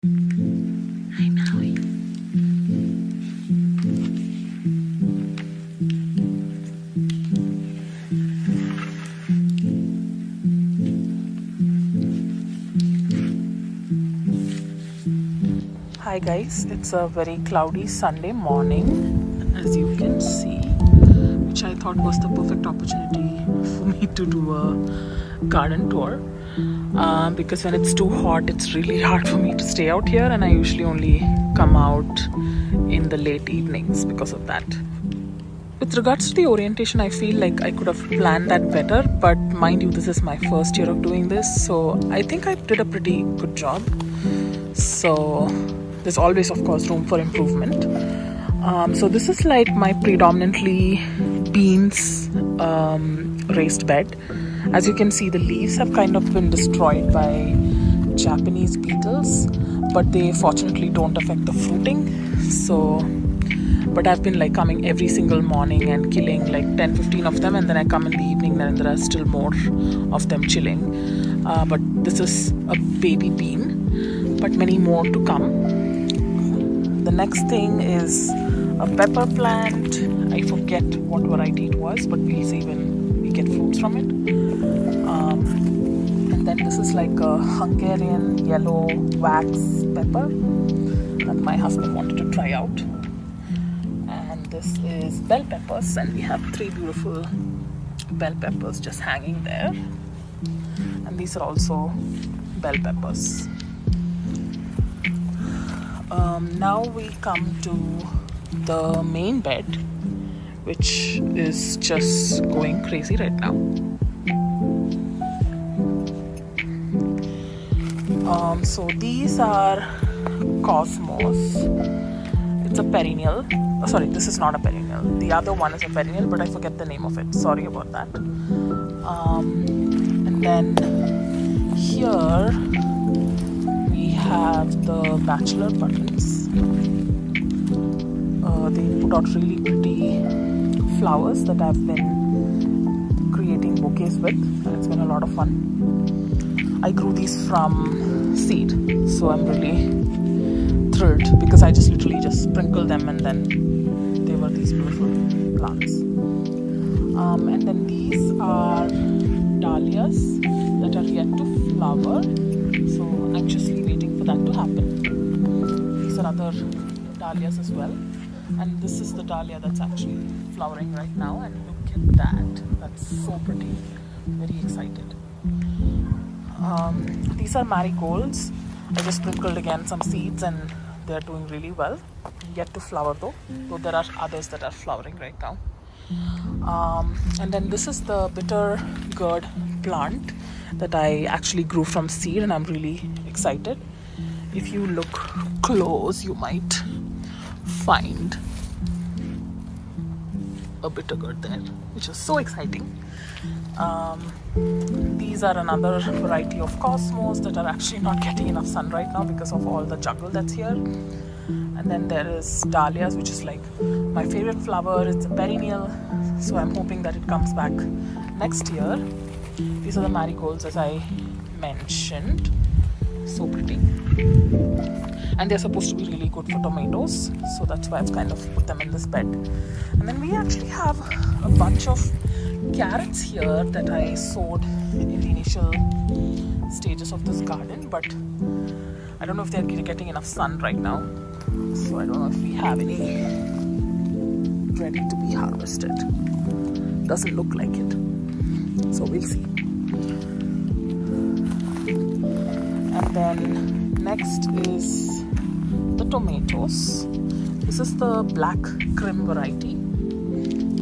Hi, Maui. Hi guys, it's a very cloudy Sunday morning, as you can see, which I thought was the perfect opportunity for me to do a garden tour. Because when it's too hot, it's really hard for me to stay out here, and I usually only come out in the late evenings because of that. With regards to the orientation, I feel like I could have planned that better, but mind you, this is my first year of doing this, so I think I did a pretty good job. So there's always, of course, room for improvement. So this is like my predominantly beans raised bed. As you can see, the leaves have kind of been destroyed by Japanese beetles, but they fortunately don't affect the fruiting. But I've been like coming every single morning and killing like 10-15 of them, and then I come in the evening and there are still more of them chilling. But this is a baby bean, but many more to come. The next thing is a pepper plant. I forget what variety it was, but we'll see when we get fruits from it. And then this is like a Hungarian yellow wax pepper that my husband wanted to try out. And this is bell peppers, and we have 3 beautiful bell peppers just hanging there. And these are also bell peppers. Now we come to the main bed, which is just going crazy right now. So these are Cosmos. It's a perennial. Oh, sorry, this is not a perennial. The other one is a perennial, but I forget the name of it. Sorry about that. And then here we have the bachelor buttons. They put out really pretty flowers that I've been creating bouquets with, and it's been a lot of fun. I grew these from seed, so I'm really thrilled because I just literally just sprinkled them, and then they were these beautiful plants. And then these are dahlias that are yet to flower, so I'm anxiously waiting for that to happen. These are other dahlias as well, and this is the dahlia that's actually flowering right now, and look at that. That's so pretty. Very excited. These are marigolds. I just sprinkled again some seeds, and they're doing really well. Yet to flower though there are others that are flowering right now. And then this is the bitter gourd plant that I actually grew from seed, and I'm really excited. If you look close, you might find a bitter gourd there, which is so exciting. These are another variety of Cosmos that are actually not getting enough sun right now because of all the jungle that's here. And then there is dahlias, which is like my favorite flower. It's a perennial, so I'm hoping that it comes back next year. These are the marigolds, as I mentioned. So pretty. And they're supposed to be really good for tomatoes, so that's why I've kind of put them in this bed. And then we actually have a bunch of carrots here that I sowed in the initial stages of this garden, but I don't know if they're getting enough sun right now, so I don't know if we have any ready to be harvested. Doesn't look like it, so we'll see. And then next is the tomatoes. This is the black Krim variety.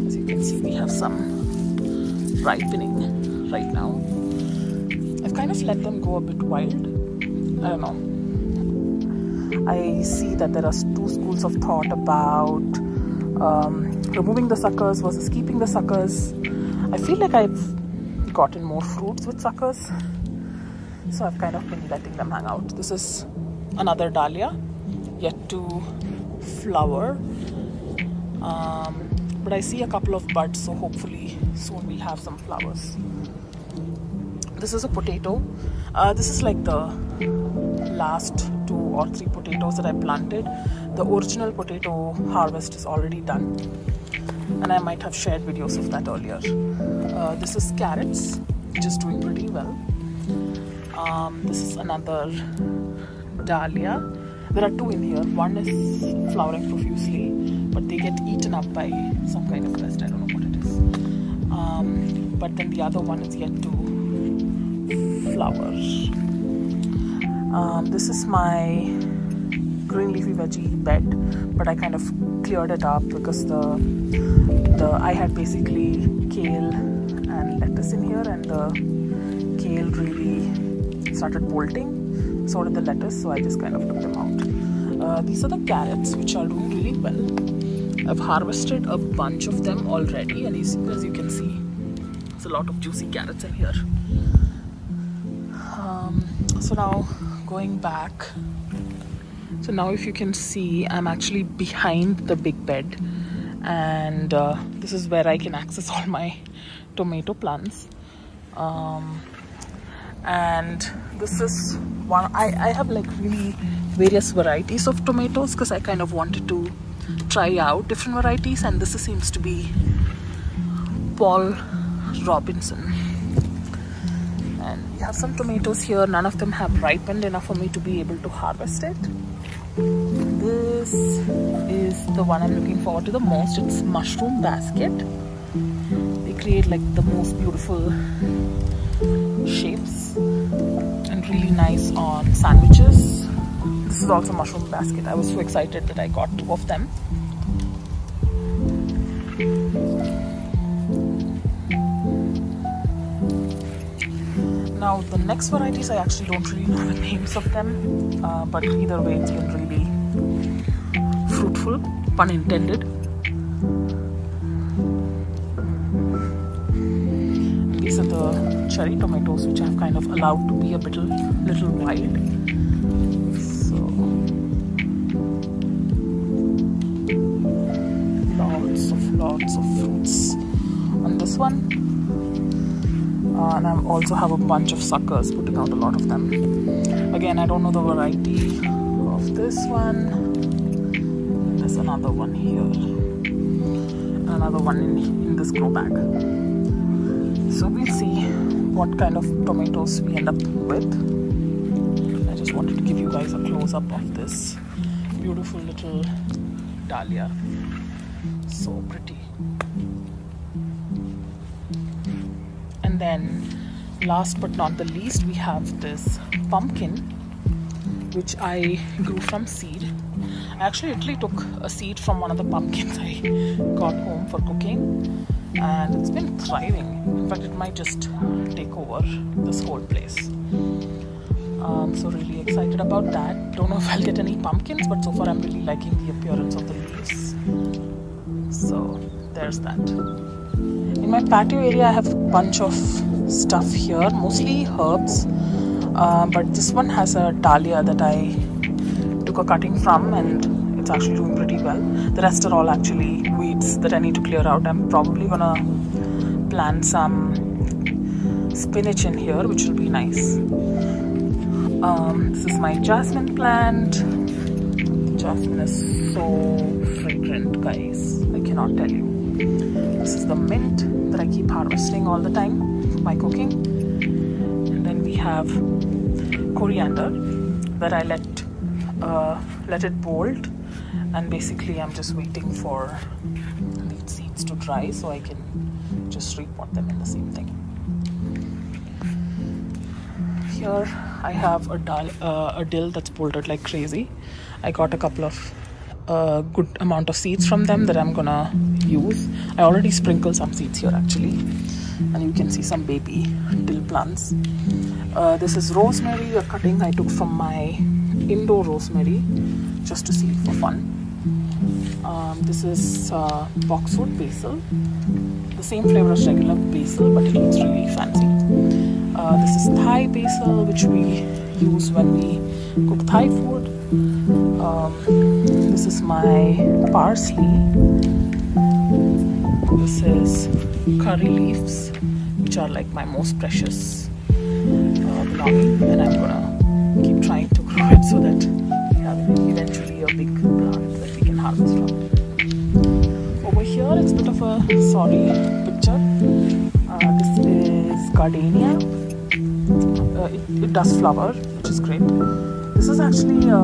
As you can see, we have some ripening right now. I've kind of let them go a bit wild. I don't know. I see that there are 2 schools of thought about removing the suckers versus keeping the suckers. I feel like I've gotten more fruits with suckers, so I've kind of been letting them hang out. This is another dahlia yet to flower, but I see a couple of buds, so hopefully soon we'll have some flowers. This is a potato. This is like the last 2 or 3 potatoes that I planted. The original potato harvest is already done, and I might have shared videos of that earlier. This is carrots, which is doing pretty well. This is another dahlia. There are 2 in here. One is flowering profusely, but they get eaten up by some kind of pest. I don't know what it is. But then the other one is yet to flower. This is my green leafy veggie bed, but I kind of cleared it up because I had basically kale and lettuce in here, and the kale really started bolting. So did the lettuce, so I just kind of took them out. These are the carrots, which are doing really well. I've harvested a bunch of them already, and as you can see, there's a lot of juicy carrots in here. So now going back, so now if you can see, I'm actually behind the big bed, and this is where I can access all my tomato plants. And this is one, I have like really various varieties of tomatoes because I kind of wanted to try out different varieties, and this seems to be Paul Robinson. And we have some tomatoes here. None of them have ripened enough for me to be able to harvest it. This is the one I'm looking forward to the most. It's mushroom basket. They create like the most beautiful shapes and really nice on sandwiches. This is also mushroom basket. I was so excited that I got 2 of them. Now the next varieties, I actually don't really know the names of them, but either way it's been really fruitful, pun intended. These are the cherry tomatoes, which I've kind of allowed to be a little wild. So lots of fruits on this one. And I also have a bunch of suckers, putting out a lot of them. Again, I don't know the variety of this one. There's another one here, and another one in this grow bag. So we'll see what kind of tomatoes we end up with. I just wanted to give you guys a close-up of this beautiful little dahlia. So pretty. And then last but not the least, we have this pumpkin, which I grew from seed. I actually literally took a seed from one of the pumpkins I got home for cooking, and it's been thriving. In fact, it might just take over this whole place. So really excited about that. Don't know if I'll get any pumpkins, but so far I'm really liking the appearance of the leaves. So there's that. In my patio area, I have a bunch of stuff here, mostly herbs, but this one has a dahlia that I took a cutting from, and it's actually doing pretty well. The rest are all actually weeds that I need to clear out. I'm probably gonna plant some spinach in here, which will be nice. This is my jasmine plant. Jasmine is so fragrant, guys, I cannot tell you. This is the mint that I keep harvesting all the time for my cooking. And then we have coriander that I let it bolt, and basically I'm just waiting for these seeds to dry so I can just repot them in the same thing. Here I have a dill that's bolted like crazy. I got a couple of good amount of seeds from them that I'm gonna use. I already sprinkled some seeds here actually, and you can see some baby dill plants. This is rosemary, a cutting I took from my indoor rosemary just to see for fun. This is boxwood basil, the same flavor as regular basil, but it looks really fancy. This is Thai basil, which we use when we cook Thai food. This is my parsley. This is curry leaves, which are like my most precious belonging, and I'm gonna keep trying to grow grow it so that we have eventually a big plant that we can harvest from. Over here it's a bit of a sorry picture. This is gardenia. It does flower, which is great. This is actually a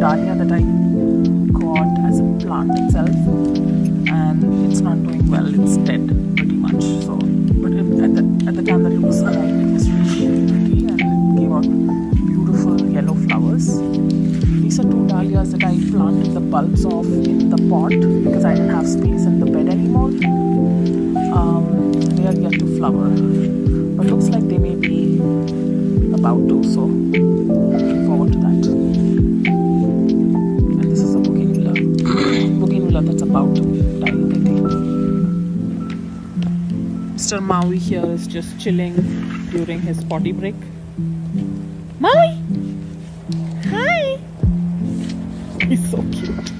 dahlia that I got as a plant itself, and it's not doing well. It's dead pretty much. So, but at the time that it was alive, it was really pretty and it gave out beautiful yellow flowers. These are two dahlias that I planted the bulbs of in the pot because I didn't have space in the bed anymore. They are yet to flower, but looks like they may be about to. So, looking forward to that. And this is a bougainvillea that's about to die, I think. Mr. Maui here is just chilling during his potty break. Maui! Hi! He's so cute.